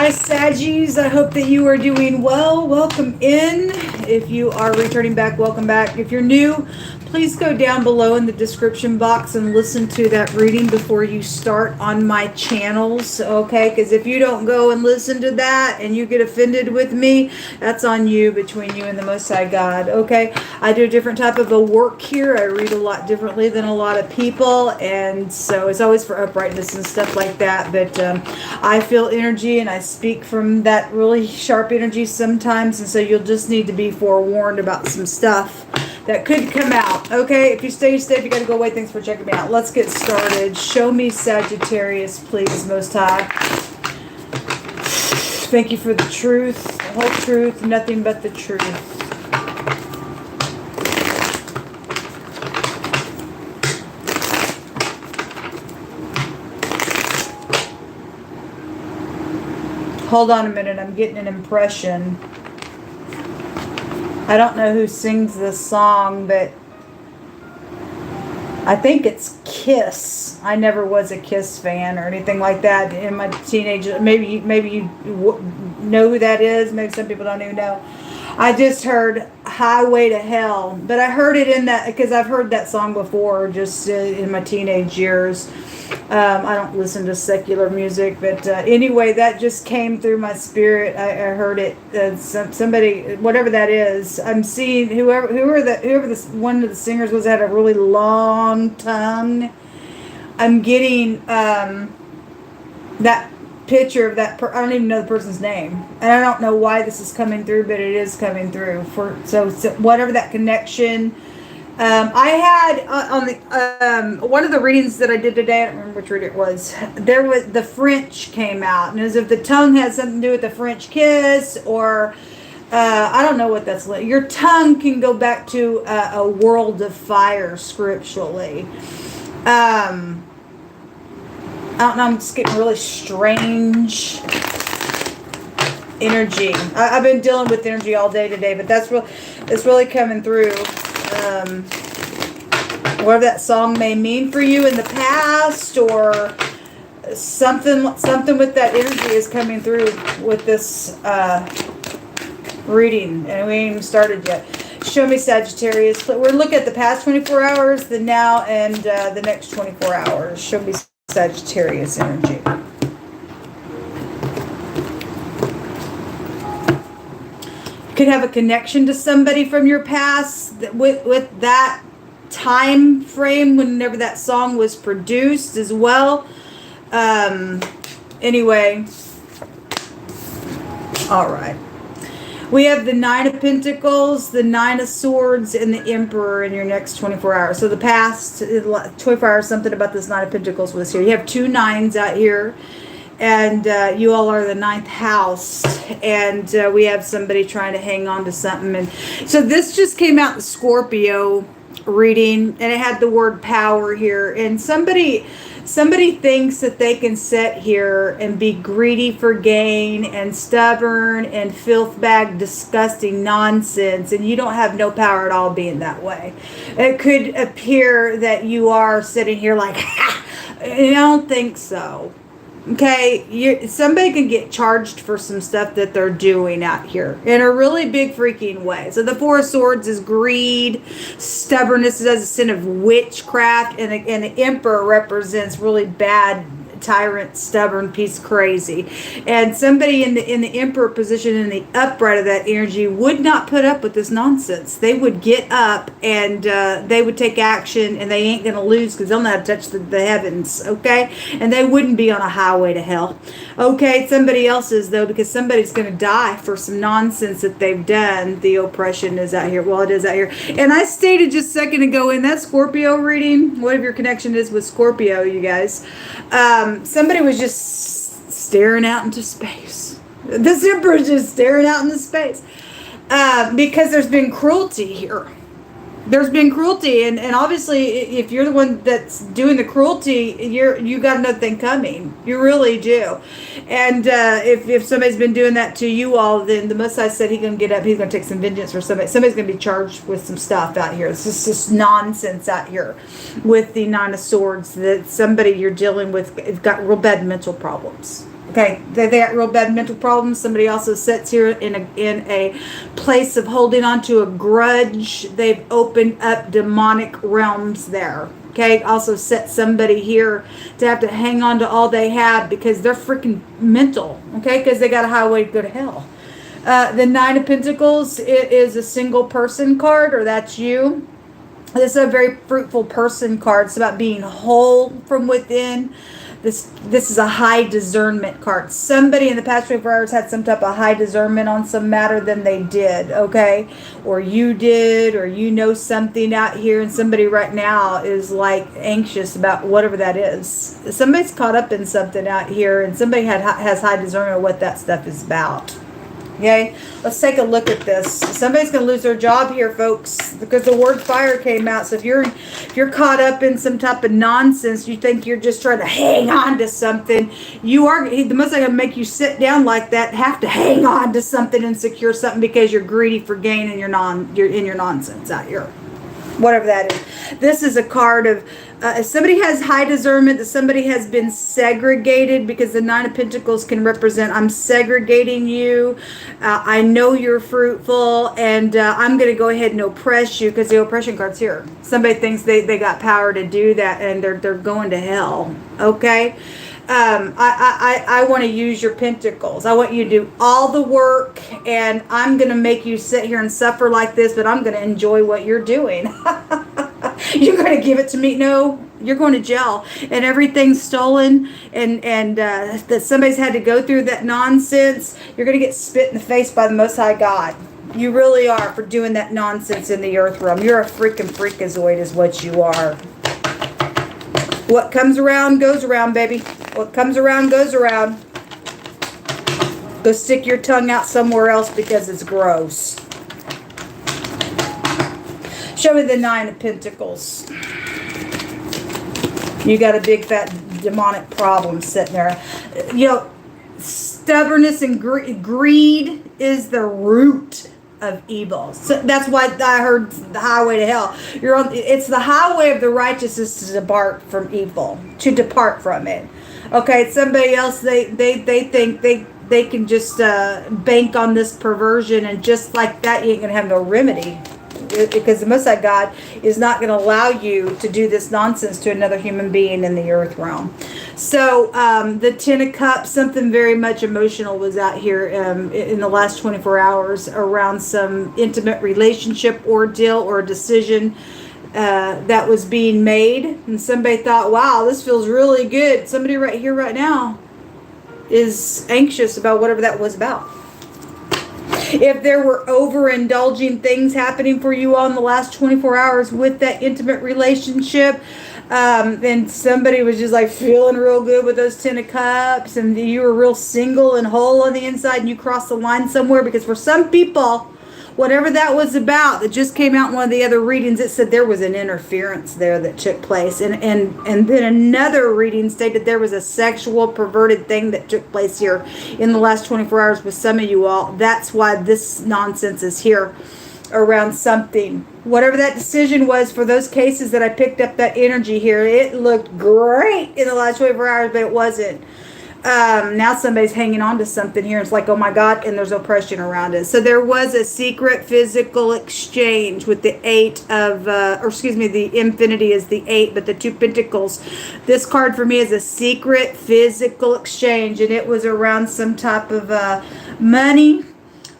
Hi, Saggies. I hope that you are doing well. Welcome in. If you are returning back, welcome back. If you're new, please go down below in the description box and listen to that reading before you start on my channels, okay? Because if you don't go and listen to that and you get offended with me, that's on you, between you and the Most High God, okay? I do a different type of a work here. I read a lot differently than a lot of people, and so it's always for uprightness and stuff like that, but I feel energy and I speak from that really sharp energy sometimes, and so you'll just need to be forewarned about some stuff that could come out. Okay, if you stay safe, you got to go away. Thanks for checking me out. Let's get started. Show me Sagittarius, please, Most High. Thank you for the truth, the whole truth, nothing but the truth. Hold on a minute, I'm getting an impression. I don't know who sings this song, but I think it's Kiss. I never was a Kiss fan or anything like that in my teenage. Maybe you know who that is. Maybe some people don't even know. I just heard Highway to Hell, but I heard it in that because I've heard that song before, just in my teenage years. I don't listen to secular music, but anyway, that just came through my spirit. I heard it. Somebody, whatever that is, I'm seeing whoever this one of the singers was, had a really long tongue. I'm getting that picture of that. I don't even know the person's name, and I don't know why this is coming through, but it is coming through. So whatever that connection. I had on the one of the readings that I did today, I don't remember which reading it was, there was the French came out, and as if the tongue had something to do with the French kiss, or I don't know what that's like. Your tongue can go back to a world of fire scripturally. I don't know, I'm just getting really strange energy. I've been dealing with energy all day today, but it's really coming through. Whatever that song may mean for you in the past, or something with that energy is coming through with this reading, and we ain't even started yet. Show me Sagittarius. We're looking at the past 24 hours, the now, and the next 24 hours. Show me Sagittarius energy. Could have a connection to somebody from your past with that time frame whenever that song was produced as well. Anyway, all right. We have the Nine of Pentacles, the Nine of Swords, and the Emperor in your next 24 hours. So the past 24 hours, something about this Nine of Pentacles was here. You have two nines out here. And you all are the ninth house, and we have somebody trying to hang on to something. And so this just came out the Scorpio reading, and it had the word power here. And somebody thinks that they can sit here and be greedy for gain and stubborn and filth bag disgusting nonsense, and you don't have no power at all being that way. It could appear that you are sitting here like, ha! I don't think so. Okay, somebody can get charged for some stuff that they're doing out here in a really big freaking way. So the Four of Swords is greed, stubbornness is a sin of witchcraft, and the Emperor represents really bad, tyrant, stubborn, piece crazy. And somebody in the Emperor position, in the upright of that energy, would not put up with this nonsense. They would get up and they would take action, and they ain't gonna lose because they'll know how to touch the heavens, okay? And they wouldn't be on a highway to hell. Okay, somebody else is, though, because somebody's gonna die for some nonsense that they've done. The oppression is out here. Well, it is out here. And I stated just a second ago in that Scorpio reading, whatever your connection is with Scorpio, you guys, somebody was just staring out into space. This Emperor is just staring out into space. Because there's been cruelty here. There's been cruelty, and obviously if you're the one that's doing the cruelty, you got another thing coming. You really do. And if somebody's been doing that to you all, then the Most High said he's going to get up, he's going to take some vengeance for somebody. Somebody's going to be charged with some stuff out here. It's just this nonsense out here with the Nine of Swords, that somebody you're dealing with got real bad mental problems. Okay, they got real bad mental problems. Somebody also sits here in a place of holding on to a grudge. They've opened up demonic realms there. Okay, also set somebody here to have to hang on to all they have because they're freaking mental. Okay, because they got a highway to go to hell. The Nine of Pentacles, it is a single person card, or that's you. This is a very fruitful person card. It's about being whole from within. This is a high discernment card. Somebody in the past 24 hours had some type of high discernment on some matter than they did, okay? Or you did, or you know something out here, and somebody right now is like anxious about whatever that is. Somebody's caught up in something out here, and somebody has high discernment of what that stuff is about. Okay, let's take a look at this. Somebody's going to lose their job here, folks, because the word fire came out. So if you're caught up in some type of nonsense, you think you're just trying to hang on to something, the most going to make you sit down like that, have to hang on to something and secure something because you're greedy for gain and you're in your nonsense out here. Whatever that is. This is a card of if somebody has high discernment, that somebody has been segregated, because the Nine of Pentacles can represent, I'm segregating you, I know you're fruitful, and I'm going to go ahead and oppress you, because the oppression card's here. Somebody thinks they got power to do that, and they're going to hell. Okay? I want to use your pentacles. I want you to do all the work, and I'm going to make you sit here and suffer like this, but I'm going to enjoy what you're doing. You're going to give it to me? No, you're going to jail, and everything's stolen, and that somebody's had to go through that nonsense. You're going to get spit in the face by the Most High God. You really are, for doing that nonsense in the earth realm. You're a freaking freakazoid is what you are. What comes around goes around, baby. What comes around goes around. Go stick your tongue out somewhere else because it's gross. Show me the Nine of Pentacles. You got a big fat demonic problem sitting there. You know, stubbornness and greed is the root of evil. So that's why I heard the highway to hell. It's the highway of the righteous is to depart from evil, to depart from it. Okay, somebody else, they think they can just bank on this perversion, and just like that, you ain't gonna have no remedy, because the Most High God is not going to allow you to do this nonsense to another human being in the earth realm. So the Ten of Cups, something very much emotional was out here in the last 24 hours around some intimate relationship ordeal or decision that was being made. And somebody thought, wow, this feels really good. Somebody right here, right now is anxious about whatever that was about. If there were overindulging things happening for you all in the last 24 hours with that intimate relationship, then somebody was just like feeling real good with those Ten of Cups, and you were real single and whole on the inside, and you crossed the line somewhere, because for some people, whatever that was about that just came out in one of the other readings, it said there was an interference there that took place. And then another reading stated there was a sexual perverted thing that took place here in the last 24 hours with some of you all. That's why this nonsense is here around something. Whatever that decision was for those cases that I picked up that energy here, it looked great in the last 24 hours, but it wasn't. Now somebody's hanging on to something here. It's like, oh my God, and there's oppression around it. So there was a secret physical exchange with the the infinity is the 8, but the 2 pentacles. This card for me is a secret physical exchange, and it was around some type of money.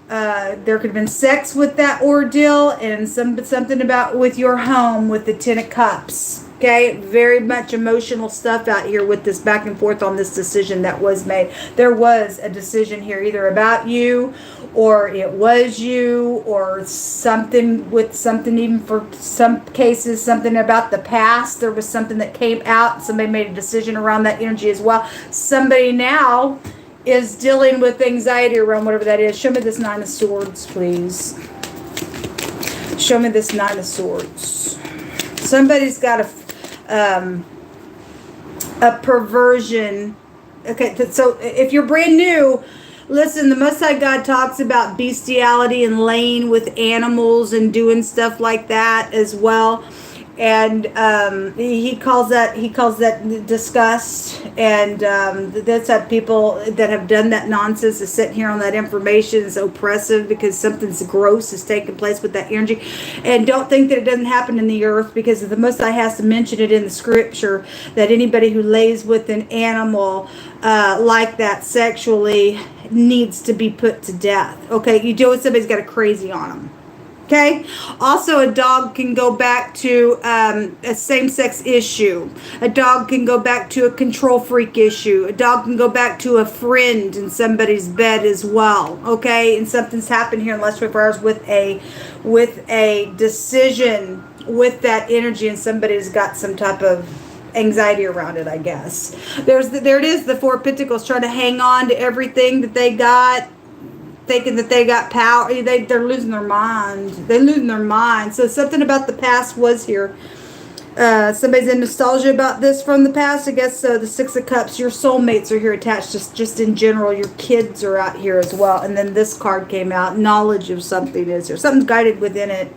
There could have been sex with that ordeal, and something about with your home with the Ten of Cups. Okay, very much emotional stuff out here with this back and forth on this decision that was made. There was a decision here either about you, or it was you, or something with something, even for some cases, something about the past. There was something that came out. Somebody made a decision around that energy as well. Somebody now is dealing with anxiety around whatever that is. Show me this Nine of Swords, please. Show me this Nine of Swords. Somebody's got a perversion. Okay, so if you're brand new, listen, the Most High God talks about bestiality and laying with animals and doing stuff like that as well. and he calls that disgust, and that's how people that have done that nonsense is sitting here on that information is oppressive because something's gross is taking place with that energy. And don't think that it doesn't happen in the earth, because the Most High has to mention it in the scripture that anybody who lays with an animal like that sexually needs to be put to death. Okay, you deal with somebody's got a crazy on them. Okay. Also, a dog can go back to a same-sex issue. A dog can go back to a control freak issue. A dog can go back to a friend in somebody's bed as well. Okay, and something's happened here in the last 24 hours with a decision with that energy, and somebody's got some type of anxiety around it, I guess. There it is, the Four of Pentacles, trying to hang on to everything that they got, thinking that they got power. They're losing their mind. They're losing their mind. So something about the past was here. Somebody's in nostalgia about this from the past, I guess. So the Six of Cups, your soulmates are here attached. Just in general, your kids are out here as well. And then this card came out. Knowledge of something is here. Something's guided within it.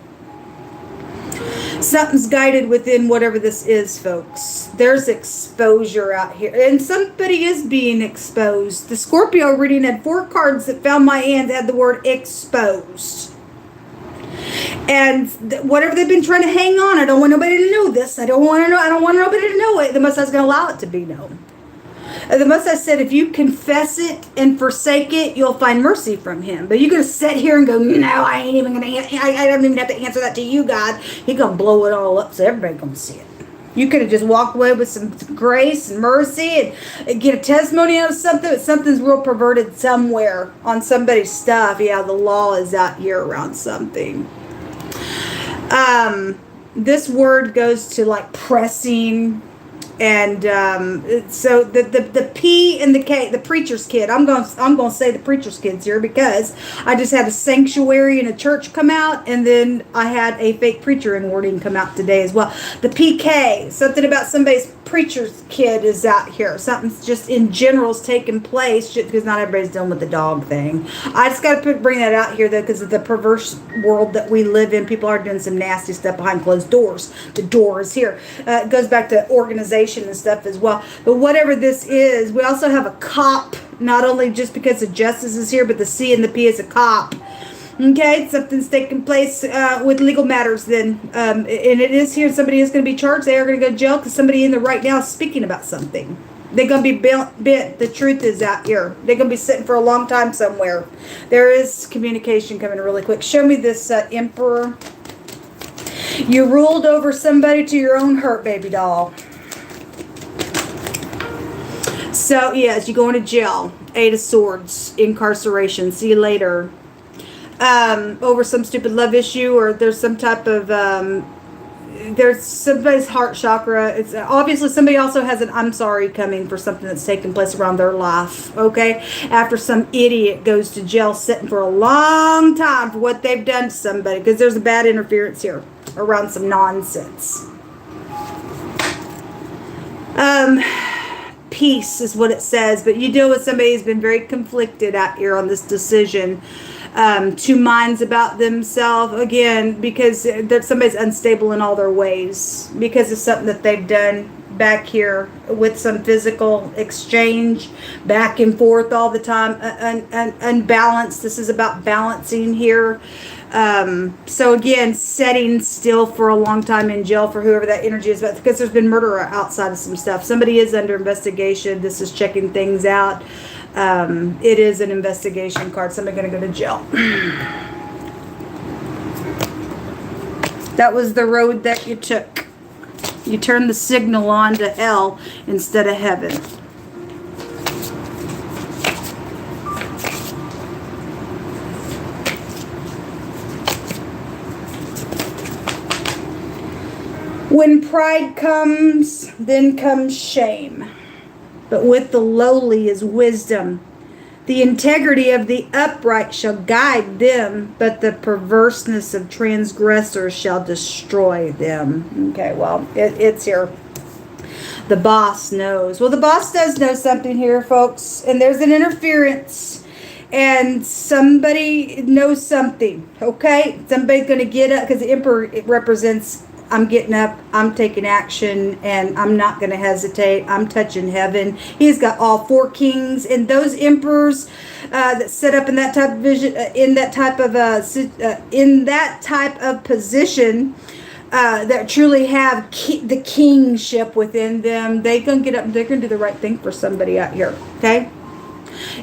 Something's guided within whatever this is, folks. There's exposure out here. And somebody is being exposed. The Scorpio reading had 4 cards that found my hand that had the word exposed. And whatever they've been trying to hang on, I don't want nobody to know this. I don't want nobody to know it. The Most High's going to allow it to be known. The Most High said, if you confess it and forsake it, you'll find mercy from Him. But you're going to sit here and go, no, I ain't even going to, I don't even have to answer that to you, God. He's going to blow it all up so everybody's going to see it. You could have just walked away with some grace and mercy and get a testimony out of something, but something's real perverted somewhere on somebody's stuff. Yeah, the law is out here around something. This word goes to like pressing. And so the P and the K, the preacher's kid. I'm going to say the preacher's kid's here because I just had a sanctuary in a church come out, and then I had a fake preacher in wording come out today as well. The PK, something about somebody's preacher's kid is out here. Something's just in general is taking place because not everybody's dealing with the dog thing. I just got to bring that out here though because of the perverse world that we live in. People are doing some nasty stuff behind closed doors. The door is here. It goes back to organization and stuff as well. But whatever this is, we also have a cop, not only just because of justice is here, but the C and the P is a cop. Okay, something's taking place with legal matters then. And it is here. Somebody is going to be charged. They are going to go to jail because somebody in there right now is speaking about something. They're going to be bent. The truth is out here. They're going to be sitting for a long time somewhere. There is communication coming really quick. Show me this Emperor. You ruled over somebody to your own hurt, baby doll. So, yes, you're going to jail. 8 of Swords. Incarceration. See you later. Over some stupid love issue, or there's some type of there's somebody's heart chakra. It's obviously somebody also has an I'm sorry coming for something that's taking place around their life. Okay, after some idiot goes to jail sitting for a long time for what they've done to somebody, because there's a bad interference here around some nonsense. Peace is what it says, but you deal with somebody who's been very conflicted out here on this decision. 2 minds about themselves, again, because somebody's unstable in all their ways because of something that they've done back here with some physical exchange back and forth all the time, unbalanced. This is about balancing here. So again, setting still for a long time in jail for whoever that energy is, but because there's been murder outside of some stuff. Somebody is under investigation. This is checking things out. It is an investigation card. Somebody going to go to jail. That was the road that you took. You turned the signal on to hell instead of heaven. When pride comes, then comes shame. But with the lowly is wisdom. The integrity of the upright shall guide them, but the perverseness of transgressors shall destroy them. Okay, well, it's here. The boss knows. Well, the boss does know something here, folks. And there's an interference. And somebody knows something. Okay? Somebody's going to get up, because the Emperor, it represents I'm getting up, I'm taking action, and I'm not going to hesitate. I'm touching heaven. He's got all 4 kings, and those emperors that set up in that type of vision, in that type of position, that truly have the kingship within them. They're going to get up, they're going to do the right thing for somebody out here, okay?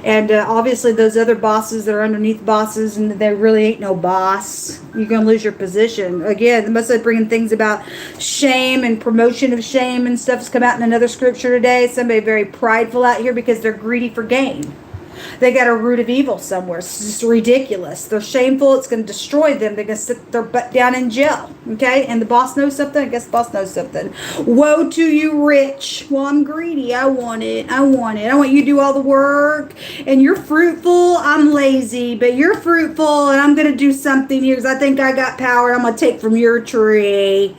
And obviously those other bosses that are underneath bosses, and there really ain't no boss, you're going to lose your position. Again, most of bringing things about shame and promotion of shame and stuff has come out in another scripture today. Somebody very prideful out here because they're greedy for gain. They got a root of evil somewhere. It's just ridiculous. They're shameful. It's going to destroy them. They're going to sit their butt down in jail. Okay? And the boss knows something. I guess the boss knows something. Woe to you, rich. Well, I'm greedy. I want it. I want it. I want you to do all the work. And you're fruitful. I'm lazy. But you're fruitful. And I'm going to do something here because I think I got power. I'm going to take from your tree.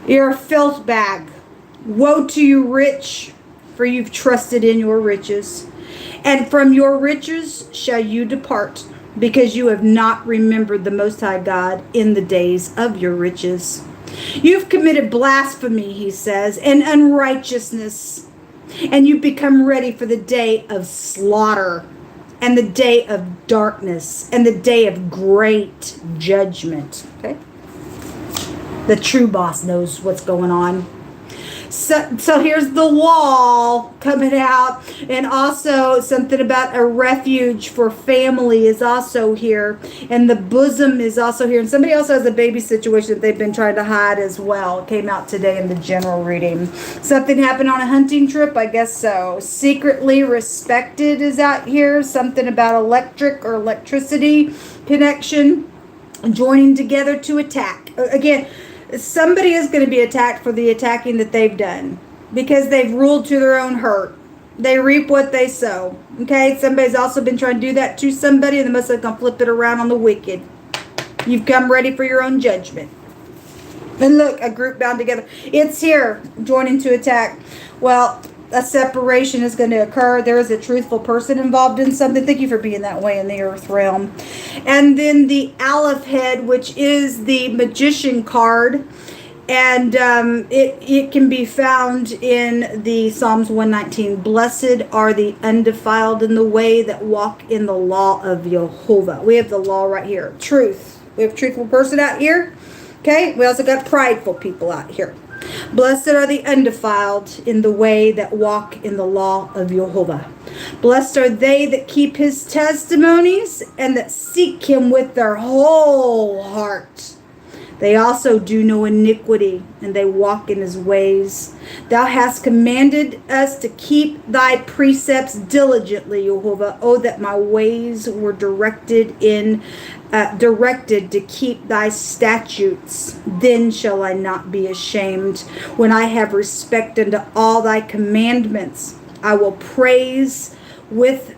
You're a filth bag. Woe to you, rich, for you've trusted in your riches. And from your riches shall you depart, because you have not remembered the Most High God in the days of your riches. You've committed blasphemy, he says, and unrighteousness, and you've become ready for the day of slaughter, and the day of darkness, and the day of great judgment. Okay? The true boss knows what's going on. So here's the wall coming out, and also something about a refuge for family is also here, and the bosom is also here, and somebody else has a baby situation that they've been trying to hide as well. It came out today in the general reading. Something happened on a hunting trip, I guess so. Secretly respected is out here. Something about electric or electricity connection, joining together to attack. Again, somebody is going to be attacked for the attacking that they've done, because they've ruled to their own hurt. They reap what they sow. Okay? Somebody's also been trying to do that to somebody, and they must have gone flip it around on the wicked. You've come ready for your own judgment. And look, a group bound together. It's here, joining to attack. Well, a separation is going to occur. There is a truthful person involved in something. Thank you for being that way in the earth realm. And then the Aleph head, which is the magician card. And it can be found in the Psalms 119. Blessed are the undefiled in the way that walk in the law of Jehovah. We have the law right here. Truth. We have a truthful person out here. Okay. We also got prideful people out here. Blessed are the undefiled in the way that walk in the law of Jehovah. Blessed are they that keep his testimonies and that seek him with their whole heart. They also do no iniquity, and they walk in his ways. Thou hast commanded us to keep thy precepts diligently, Jehovah. Oh, that my ways were directed to keep thy statutes. Then shall I not be ashamed. When I have respect unto all thy commandments, I will praise with...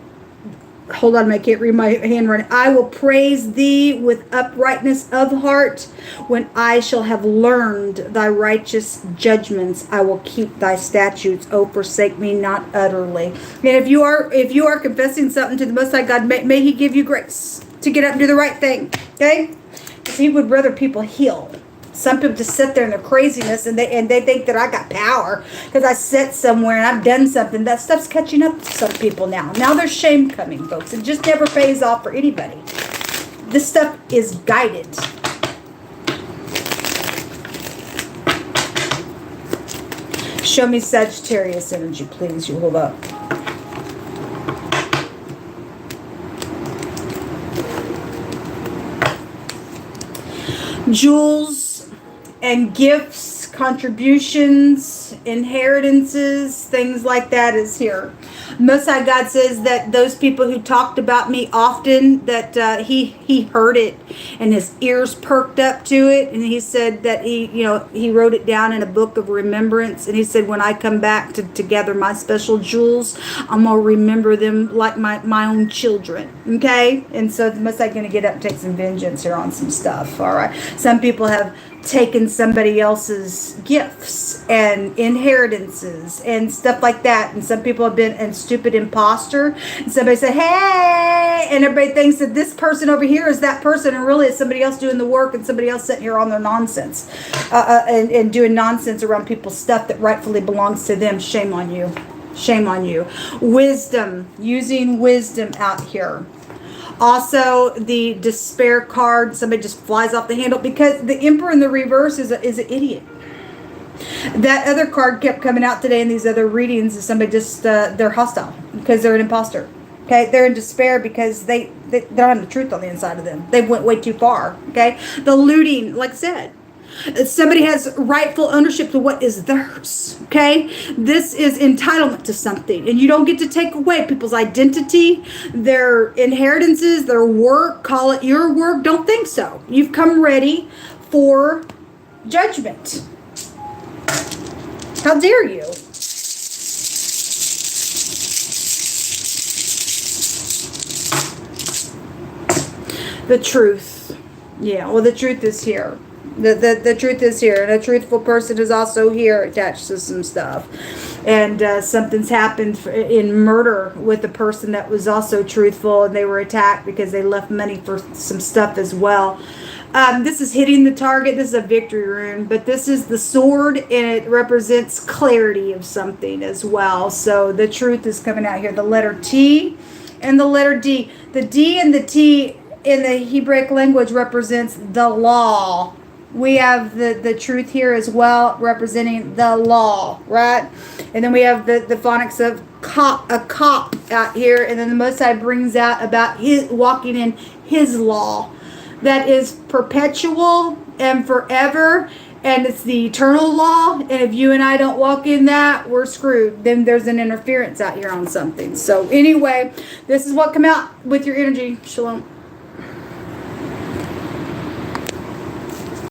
Hold on, I can't read my handwriting. I will praise thee with uprightness of heart. When I shall have learned thy righteous judgments, I will keep thy statutes. Oh, forsake me not utterly. And if you are confessing something to the Most High God, may he give you grace to get up and do the right thing. Okay? Because he would rather people heal. Some people just sit there in their craziness, and they think that I got power because I sit somewhere and I've done something. That stuff's catching up to some people now. Now there's shame coming, folks. It just never pays off for anybody. This stuff is guided. Show me Sagittarius energy, please. You hold up. Jewels and gifts, contributions, inheritances, things like that is here. Most High God says that those people who talked about me often, that he heard it and his ears perked up to it, and he said that he wrote it down in a book of remembrance, and he said, when I come back to gather my special jewels, I'm gonna remember them like my own children. Okay? And so the Most High gonna get up and take some vengeance here on some stuff. All right. Some people have taken somebody else's gifts and inheritances and stuff like that. And some people have been a stupid imposter. And somebody said, hey, and everybody thinks that this person over here is that person, and really it's somebody else doing the work and somebody else sitting here on their nonsense and doing nonsense around people's stuff that rightfully belongs to them. Shame on you. Shame on you. Wisdom, using wisdom out here. Also, the despair card, somebody just flies off the handle because the Emperor in the reverse is an idiot. That other card kept coming out today in these other readings. Is somebody just, they're hostile because they're an imposter. Okay, they're in despair because they don't have the truth on the inside of them. They went way too far. Okay, the looting, like I said. Somebody has rightful ownership to what is theirs, okay? This is entitlement to something, and you don't get to take away people's identity, their inheritances, their work. Call it your work. Don't think so. You've come ready for judgment. How dare you? The truth. Yeah, well, the truth is here. The truth is here, and a truthful person is also here attached to some stuff. And something's happened in murder with a person that was also truthful, and they were attacked because they left money for some stuff as well. This is hitting the target. This is a victory rune, but this is the sword, and it represents clarity of something as well. So the truth is coming out here. The letter T and the letter D. The D and the T in the Hebraic language represents the law. We have the truth here as well, representing the law, right? And then we have the phonics of a cop out here, and then the Most High brings out about his walking in his law. That is perpetual and forever, and it's the eternal law. And if you and I don't walk in that, we're screwed. Then there's an interference out here on something. So anyway, this is what come out with your energy. Shalom.